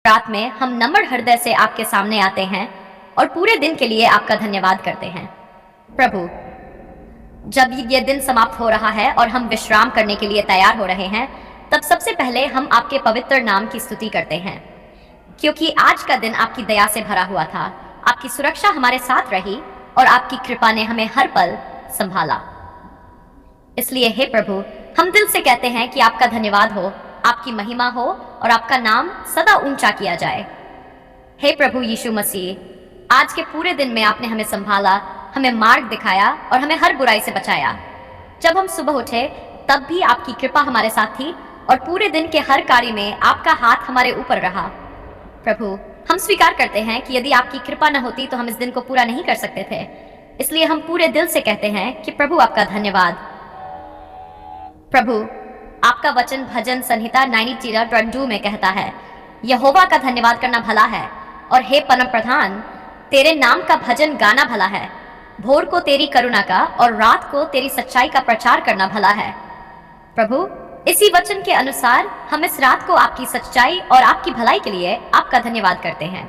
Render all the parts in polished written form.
रात में हम नम्र हृदय से आपके सामने आते हैं और पूरे दिन के लिए आपका धन्यवाद करते हैं। प्रभु, जब ये दिन समाप्त हो रहा है और हम विश्राम करने के लिए तैयार हो रहे हैं, तब सबसे पहले हम आपके पवित्र नाम की स्तुति करते हैं, क्योंकि आज का दिन आपकी दया से भरा हुआ था। आपकी सुरक्षा हमारे साथ रही और आपकी कृपा ने हमें हर पल संभाला। इसलिए हे प्रभु, हम दिल से कहते हैं कि आपका धन्यवाद हो, आपकी महिमा हो और आपका नाम सदा ऊंचा किया जाए। हे प्रभु यीशु मसीह, आज के पूरे दिन में आपने हमें संभाला, हमें मार्ग दिखाया और हमें हर बुराई से बचाया। जब हम सुबह उठे तब भी आपकी कृपा हमारे साथ थी और पूरे दिन के हर कार्य में आपका हाथ हमारे ऊपर रहा। प्रभु, हम स्वीकार करते हैं कि यदि आपकी कृपा न होती तो हम इस दिन को पूरा नहीं कर सकते थे। इसलिए हम पूरे दिल से कहते हैं कि प्रभु आपका धन्यवाद। प्रभु, आपका वचन भजन संहिता 90:2 में कहता है, यहोवा का धन्यवाद करना भला है और हे परम प्रधान, तेरे नाम का भजन गाना भला है। भोर को तेरी करुणा का और रात को तेरी सच्चाई का प्रचार करना भला है। प्रभु, इसी वचन के अनुसार हम इस रात को आपकी सच्चाई और आपकी भलाई के लिए आपका धन्यवाद करते हैं।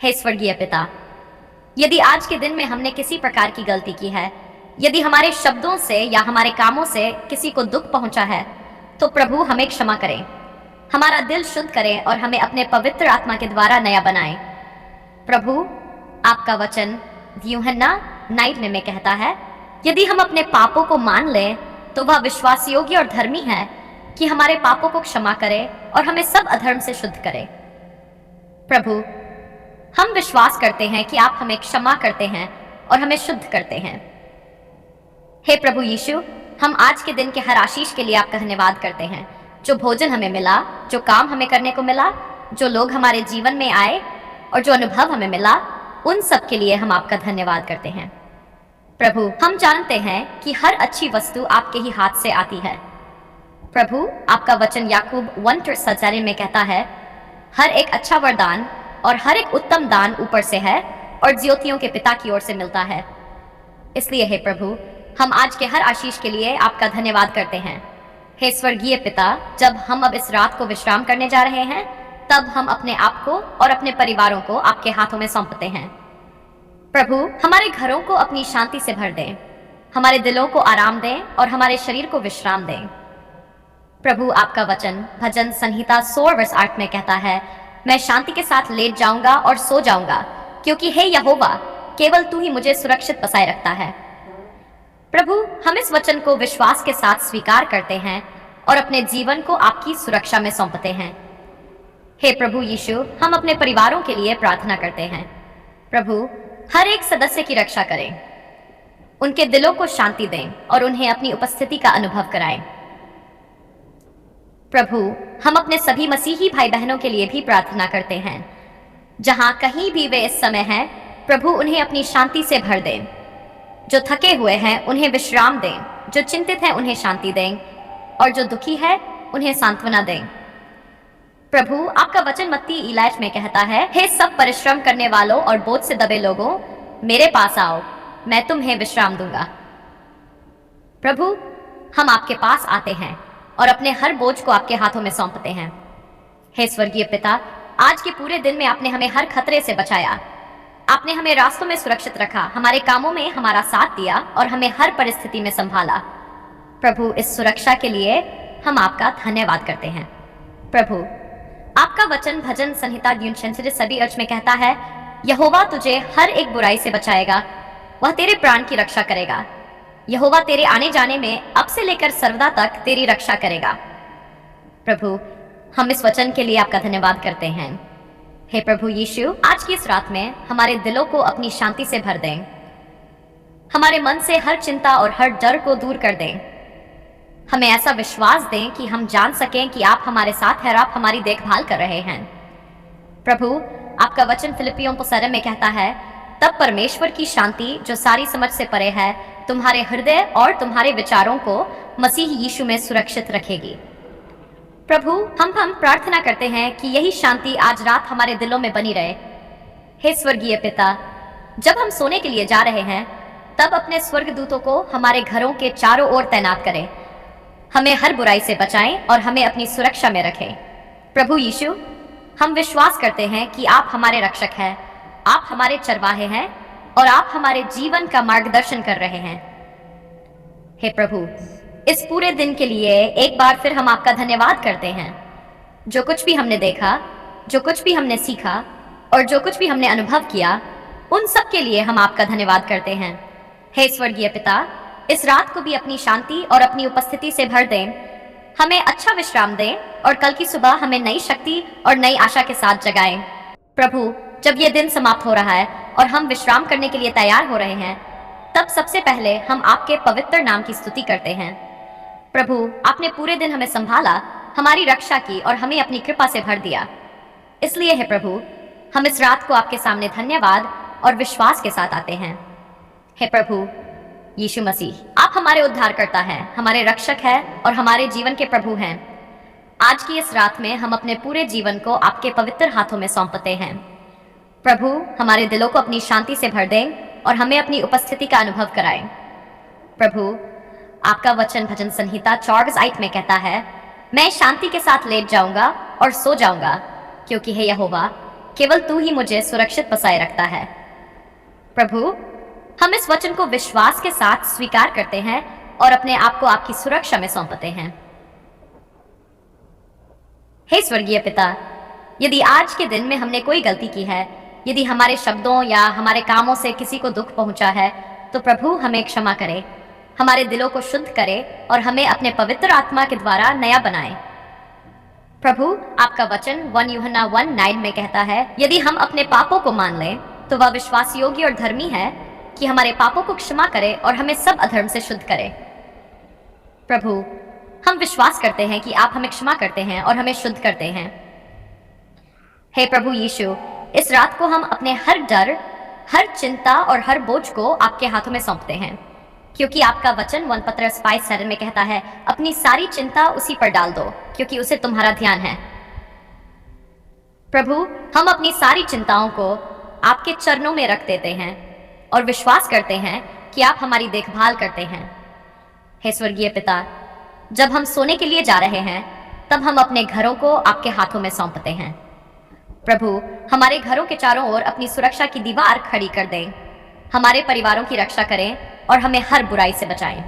हे स्वर्गीय पिता, यदि आज के दिन में हमने किसी प्रकार की गलती की है, यदि हमारे शब्दों से या हमारे कामों से किसी को दुख पहुंचा है, तो प्रभु हमें क्षमा करें, हमारा दिल शुद्ध करें और हमें अपने पवित्र आत्मा के द्वारा नया बनाएं। प्रभु, आपका वचन यूहन्ना 9 में कहता है, यदि हम अपने पापों को मान लें तो वह विश्वास योग्य और धर्मी है कि हमारे पापों को क्षमा करे और हमें सब अधर्म से शुद्ध करे। प्रभु, हम विश्वास करते हैं कि आप हमें क्षमा करते हैं और हमें शुद्ध करते हैं। हे प्रभु यीशु, हम आज के दिन के हर आशीष के लिए आपका धन्यवाद करते हैं। जो भोजन हमें मिला, जो काम हमें करने को मिला, जो लोग हमारे जीवन में आए और जो अनुभव हमें मिला, उन सब के लिए हम आपका धन्यवाद करते हैं। प्रभु, हम जानते हैं कि हर अच्छी वस्तु आपके ही हाथ से आती है। प्रभु, आपका वचन याकूब 1:7 में कहता है, हर एक अच्छा वरदान और हर एक उत्तम दान ऊपर से है और ज्योतियों के पिता की ओर से मिलता है। इसलिए हे प्रभु, हम आज के हर आशीष के लिए आपका धन्यवाद करते हैं। हे स्वर्गीय पिता, जब हम अब इस रात को विश्राम करने जा रहे हैं, तब हम अपने आप को और अपने परिवारों को आपके हाथों में सौंपते हैं। प्रभु, हमारे घरों को अपनी शांति से भर दें, हमारे दिलों को आराम दें और हमारे शरीर को विश्राम दें। प्रभु, आपका वचन भजन संहिता 16:8 में कहता है, मैं शांति के साथ लेट जाऊंगा और सो जाऊंगा, क्योंकि हे यहोवा, केवल तू ही मुझे सुरक्षित बसाए रखता है। प्रभु, हम इस वचन को विश्वास के साथ स्वीकार करते हैं और अपने जीवन को आपकी सुरक्षा में सौंपते हैं। हे प्रभु यीशु, हम अपने परिवारों के लिए प्रार्थना करते हैं। प्रभु, हर एक सदस्य की रक्षा करें, उनके दिलों को शांति दें और उन्हें अपनी उपस्थिति का अनुभव कराएं। प्रभु, हम अपने सभी मसीही भाई बहनों के लिए भी प्रार्थना करते हैं, जहां कहीं भी वे इस समय हैं। प्रभु, उन्हें अपनी शांति से भर दें। जो थके हुए हैं उन्हें विश्राम दें, जो चिंतित हैं उन्हें शांति दें और जो दुखी है उन्हें सांत्वना दें। प्रभु, आपका वचन मत्ती 11 में कहता है, हे सब परिश्रम करने वालों और बोझ से दबे लोगों, मेरे पास आओ, मैं तुम्हें विश्राम दूंगा। प्रभु, हम आपके पास आते हैं और अपने हर बोझ को आपके हाथों में सौंपते हैं। हे स्वर्गीय पिता, आज के पूरे दिन में आपने हमें हर खतरे से बचाया। आपने हमें रास्तों में सुरक्षित रखा, हमारे कामों में हमारा साथ दिया और हमें हर परिस्थिति में संभाला। प्रभु, इस सुरक्षा के लिए हम आपका धन्यवाद करते हैं। प्रभु, आपका वचन भजन संहिता 3:7 में कहता है, यहोवा तुझे हर एक बुराई से बचाएगा, वह तेरे प्राण की रक्षा करेगा। यहोवा तेरे आने जाने में अब से लेकर सर्वदा तक तेरी रक्षा करेगा। प्रभु, हम इस वचन के लिए आपका धन्यवाद करते हैं। हे प्रभु यीशु, आज की इस रात में हमारे दिलों को अपनी शांति से भर दें, हमारे मन से हर चिंता और हर डर को दूर कर दें। हमें ऐसा विश्वास दें कि हम जान सकें कि आप हमारे साथ हैं और आप हमारी देखभाल कर रहे हैं। प्रभु, आपका वचन फिलिपियों 4 में कहता है, तब परमेश्वर की शांति जो सारी समझ से परे है, तुम्हारे हृदय और तुम्हारे विचारों को मसीह यीशु में सुरक्षित रखेगी। प्रभु, हम प्रार्थना करते हैं कि यही शांति आज रात हमारे दिलों में बनी रहे। हे स्वर्गीय पिता, जब हम सोने के लिए जा रहे हैं, तब अपने स्वर्गदूतों को हमारे घरों के चारों ओर तैनात करें, हमें हर बुराई से बचाएं और हमें अपनी सुरक्षा में रखें। प्रभु यीशु, हम विश्वास करते हैं कि आप हमारे रक्षक हैं, आप हमारे चरवाहे हैं और आप हमारे जीवन का मार्गदर्शन कर रहे हैं। हे प्रभु, इस पूरे दिन के लिए एक बार फिर हम आपका धन्यवाद करते हैं। जो कुछ भी हमने देखा, जो कुछ भी हमने सीखा और जो कुछ भी हमने अनुभव किया, उन सब के लिए हम आपका धन्यवाद करते हैं। हे स्वर्गीय पिता, इस रात को भी अपनी शांति और अपनी उपस्थिति से भर दें, हमें अच्छा विश्राम दें और कल की सुबह हमें नई शक्ति और नई आशा के साथ जगाएं। प्रभु, जब ये दिन समाप्त हो रहा है और हम विश्राम करने के लिए तैयार हो रहे हैं, तब सबसे पहले हम आपके पवित्र नाम की स्तुति करते हैं। प्रभु, आपने पूरे दिन हमें संभाला, हमारी रक्षा की और हमें अपनी कृपा से भर दिया। इसलिए हे प्रभु, हम इस रात को आपके सामने धन्यवाद और विश्वास के साथ आते हैं। हे प्रभु यीशु मसीह, आप हमारे उद्धारकर्ता हैं, हमारे रक्षक हैं और हमारे जीवन के प्रभु हैं। आज की इस रात में हम अपने पूरे जीवन को आपके पवित्र हाथों में सौंपते हैं। प्रभु, हमारे दिलों को अपनी शांति से भर दें और हमें अपनी उपस्थिति का अनुभव कराएं। प्रभु, आपका वचन भजन संहिता 24:8 में कहता है, मैं शांति के साथ लेट जाऊंगा और सो जाऊंगा, क्योंकि हे यहोवा, केवल तू ही मुझे सुरक्षित बसाए रखता है। प्रभु, हम इस वचन को विश्वास के साथ स्वीकार करते हैं और अपने आप को आपकी सुरक्षा में सौंपते हैं। हे स्वर्गीय पिता, यदि आज के दिन में हमने कोई गलती की है, यदि हमारे शब्दों या हमारे कामों से किसी को दुख पहुंचा है, तो प्रभु हमें क्षमा करे, हमारे दिलों को शुद्ध करे और हमें अपने पवित्र आत्मा के द्वारा नया बनाए। प्रभु, आपका वचन 1 यूहन्ना 1:9 में कहता है, यदि हम अपने पापों को मान लें तो वह विश्वास योग्य और धर्मी है कि हमारे पापों को क्षमा करे और हमें सब अधर्म से शुद्ध करे। प्रभु, हम विश्वास करते हैं कि आप हमें क्षमा करते हैं और हमें शुद्ध करते हैं। हे प्रभु यीशु, इस रात को हम अपने हर डर, हर चिंता और हर बोझ को आपके हाथों में सौंपते हैं, क्योंकि आपका वचन 1 पतरस 5:7 में कहता है, अपनी सारी चिंता उसी पर डाल दो, क्योंकि उसे तुम्हारा ध्यान है। प्रभु, हम अपनी सारी चिंताओं को आपके चरणों में रख देते हैं और विश्वास करते हैं कि आप हमारी देखभाल करते हैं। हे स्वर्गीय पिता, जब हम सोने के लिए जा रहे हैं, तब हम अपने घरों को आपके हाथों में सौंपते हैं। प्रभु, हमारे घरों के चारों ओर अपनी सुरक्षा की दीवार खड़ी कर दें, हमारे परिवारों की रक्षा करें और हमें हर बुराई से बचाएं।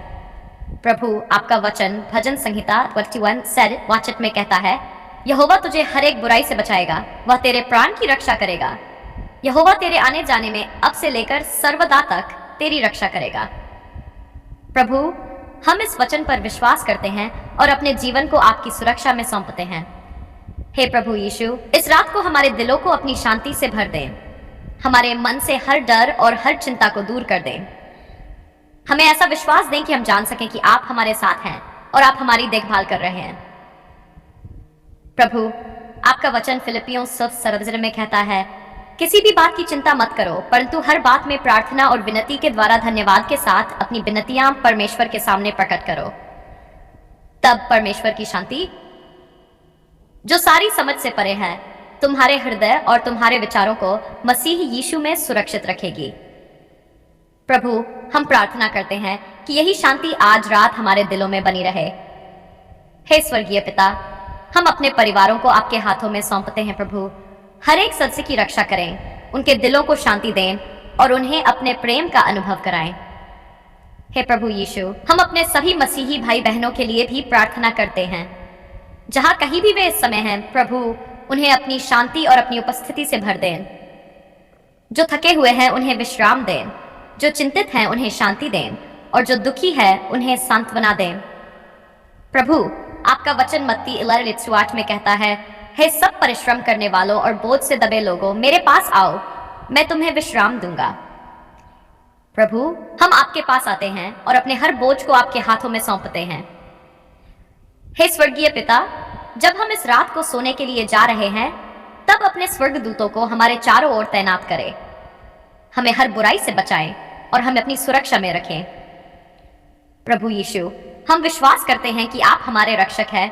प्रभु, आपका वचन भजन संहिता 21:7 में कहता है, यहोवा तुझे हर एक बुराई से बचाएगा, वह तेरे प्राण की रक्षा करेगा। यहोवा तेरे आने जाने में अब से लेकर सर्वदा तक तेरी रक्षा करेगा। प्रभु, हम इस वचन पर विश्वास करते हैं और अपने जीवन को आपकी सुरक्षा में सौंपते हैं। हे प्रभु यीशु, इस रात को हमारे दिलों को अपनी शांति से भर दें, हमारे मन से हर डर और हर चिंता को दूर कर दें। हमें ऐसा विश्वास दें कि हम जान सकें कि आप हमारे साथ हैं और आप हमारी देखभाल कर रहे हैं। प्रभु, आपका वचन फिलिपियों 6:17 में कहता है, किसी भी बात की चिंता मत करो, परंतु हर बात में प्रार्थना और विनती के द्वारा धन्यवाद के साथ अपनी विनतियां परमेश्वर के सामने प्रकट करो। तब परमेश्वर की शांति, जो सारी समझ से परे है, तुम्हारे हृदय और तुम्हारे विचारों को मसीह यीशु में सुरक्षित रखेगी। प्रभु, हम प्रार्थना करते हैं कि यही शांति आज रात हमारे दिलों में बनी रहे। हे स्वर्गीय पिता, हम अपने परिवारों को आपके हाथों में सौंपते हैं। प्रभु, हर एक सदस्य की रक्षा करें, उनके दिलों को शांति दें और उन्हें अपने प्रेम का अनुभव कराएं। हे प्रभु यीशु, हम अपने सभी मसीही भाई बहनों के लिए भी प्रार्थना करते हैं, जहां कहीं भी वे इस समय हैं। प्रभु, उन्हें अपनी शांति और अपनी उपस्थिति से भर दें। जो थके हुए हैं उन्हें विश्राम दें, जो चिंतित हैं उन्हें शांति दें और जो दुखी है उन्हें सांत्वना दें। प्रभु, आपका वचन मत्ती 11:8 में कहता है, हे सब परिश्रम करने वालों और बोझ से दबे लोगों, मेरे पास आओ, मैं तुम्हें विश्राम दूंगा। प्रभु, हम आपके पास आते हैं और अपने हर बोझ को आपके हाथों में सौंपते हैं। हे स्वर्गीय पिता, जब हम इस रात को सोने के लिए जा रहे हैं, तब अपने स्वर्गदूतों को हमारे चारों ओर तैनात करें, हमें हर बुराई से बचाएं और हमें अपनी सुरक्षा में रखें। प्रभु यीशु, हम विश्वास करते हैं कि आप हमारे रक्षक हैं,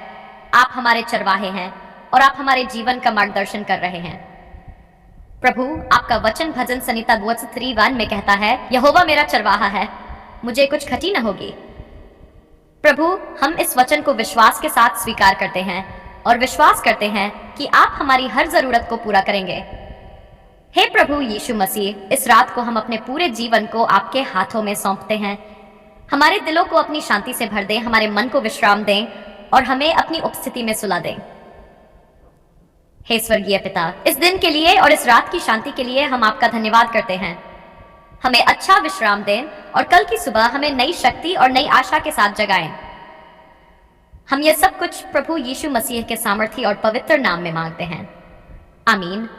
आप हमारे चरवाहे हैं और आप हमारे जीवन का मार्गदर्शन कर रहे हैं। प्रभु, आपका वचन भजन संहिता 3:1 में कहता है, यहोवा मेरा चरवाहा है, मुझे कुछ घटी न होगी। प्रभु, हम इस वचन को विश्वास के साथ स्वीकार करते हैं और विश्वास करते हैं कि आप हमारी हर जरूरत को पूरा करेंगे। हे प्रभु यीशु मसीह, इस रात को हम अपने पूरे जीवन को आपके हाथों में सौंपते हैं। हमारे दिलों को अपनी शांति से भर दें, हमारे मन को विश्राम दें और हमें अपनी उपस्थिति में सुला दें। हे स्वर्गीय पिता, इस दिन के लिए और इस रात की शांति के लिए हम आपका धन्यवाद करते हैं। हमें अच्छा विश्राम दें और कल की सुबह हमें नई शक्ति और नई आशा के साथ जगाएं। हम ये सब कुछ प्रभु यीशु मसीह के सामर्थी और पवित्र नाम में मांगते हैं। आमीन।